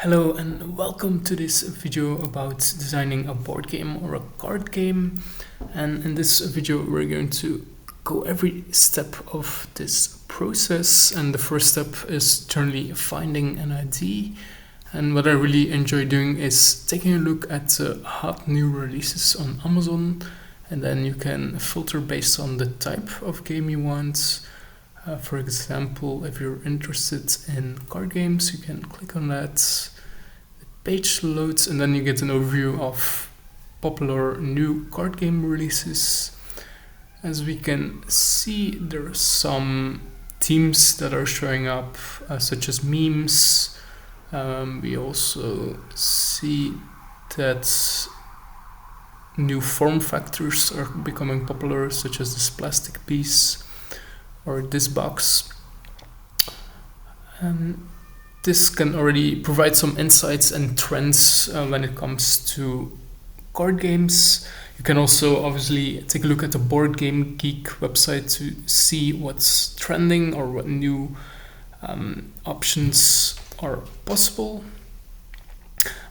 Hello and welcome to this video about designing a board game or a card game. And in this video we're going to go every step of this process, and the first step is generally finding an ID. And what I really enjoy doing is taking a look at the hot new releases on Amazon, and then you can filter based on the type of game you want. For example, if you're interested in card games, you can click on that. The page loads and then you get an overview of popular new card game releases. As we can see, there are some themes that are showing up, such as memes. We also see that new form factors are becoming popular, such as this plastic piece or this box. And this can already provide some insights and trends when it comes to card games. You can also obviously take a look at the Board Game Geek website to see what's trending or what new options are possible.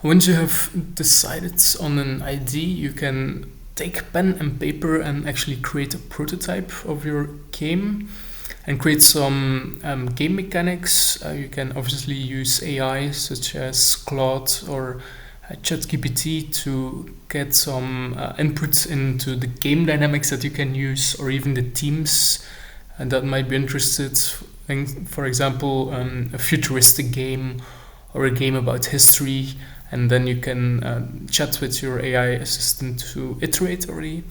Once you have decided on an ID, you can take pen and paper and actually create a prototype of your game and create some game mechanics. You can obviously use AI such as Claude or ChatGPT to get some input into the game dynamics that you can use, or even the themes that might be interested in, for example, a futuristic game or a game about history. And then you can chat with your AI assistant to iterate already.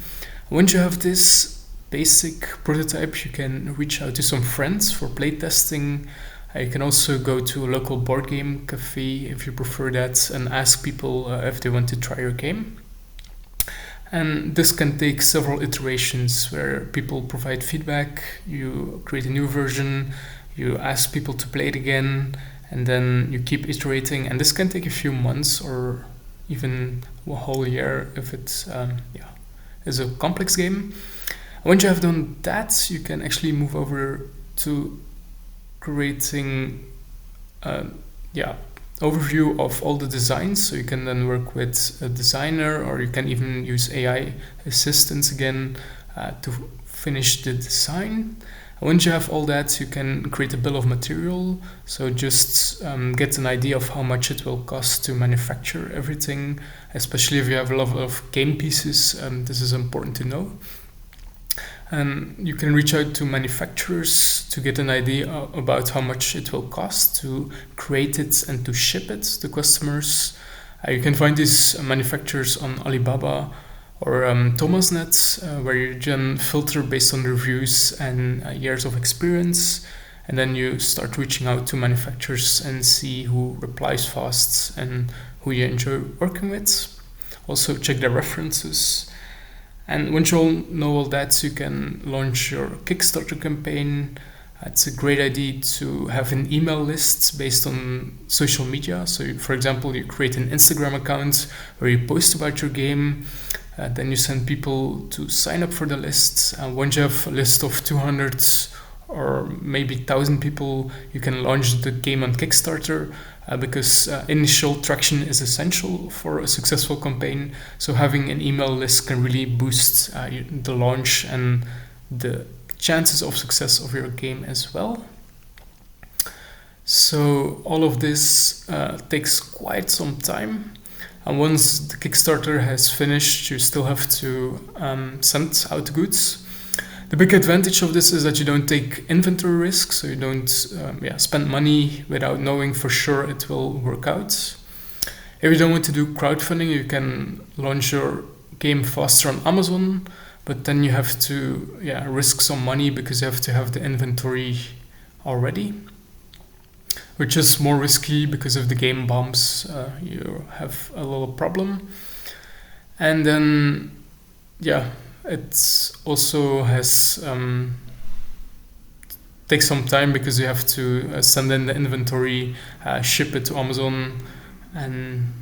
Once you have this basic prototype, you can reach out to some friends for playtesting. You can also go to a local board game cafe if you prefer that and ask people if they want to try your game. And this can take several iterations where people provide feedback, you create a new version, you ask people to play it again, and then you keep iterating, and this can take a few months or even a whole year if it is a complex game. Once you have done that, you can actually move over to creating overview of all the designs. So you can then work with a designer, or you can even use AI assistants again to finish the design. Once you have all that, you can create a bill of material. So just get an idea of how much it will cost to manufacture everything, especially if you have a lot of game pieces. This is important to know. And you can reach out to manufacturers to get an idea about how much it will cost to create it and to ship it to customers. You can find these manufacturers on Alibaba or Thomasnet, where you then filter based on reviews and years of experience, and then you start reaching out to manufacturers and see who replies fast and who you enjoy working with. Also check their references. And once you all know all that, you can launch your Kickstarter campaign. It's a great idea to have an email list based on social media. So for example, you create an Instagram account where you post about your game. Then you send people to sign up for the list. Once you have a list of 200 or maybe 1,000 people, you can launch the game on Kickstarter because initial traction is essential for a successful campaign. So having an email list can really boost the launch and the chances of success of your game as well. So all of this takes quite some time. And once the Kickstarter has finished, you still have to send out goods. The big advantage of this is that you don't take inventory risk, so you don't spend money without knowing for sure it will work out. If you don't want to do crowdfunding, you can launch your game faster on Amazon, but then you have to risk some money because you have to have the inventory already, which is more risky because if the game bombs, you have a little problem. And then, it also has takes some time because you have to send in the inventory, ship it to Amazon, and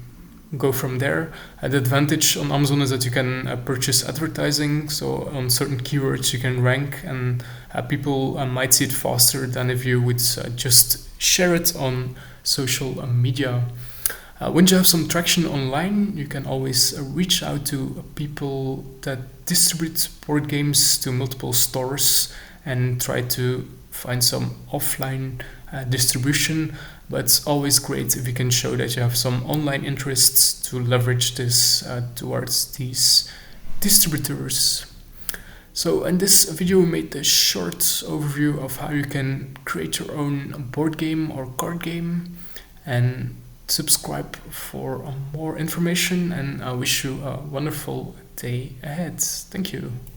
go from there. The advantage on Amazon is that you can purchase advertising. So on certain keywords you can rank, and people might see it faster than if you would just share it on social media. Once you have some traction online, you can always reach out to people that distribute board games to multiple stores and try to find some offline distribution. But it's always great if you can show that you have some online interests to leverage this towards these distributors. So in this video we made a short overview of how you can create your own board game or card game, and subscribe for more information, and I wish you a wonderful day ahead. Thank you.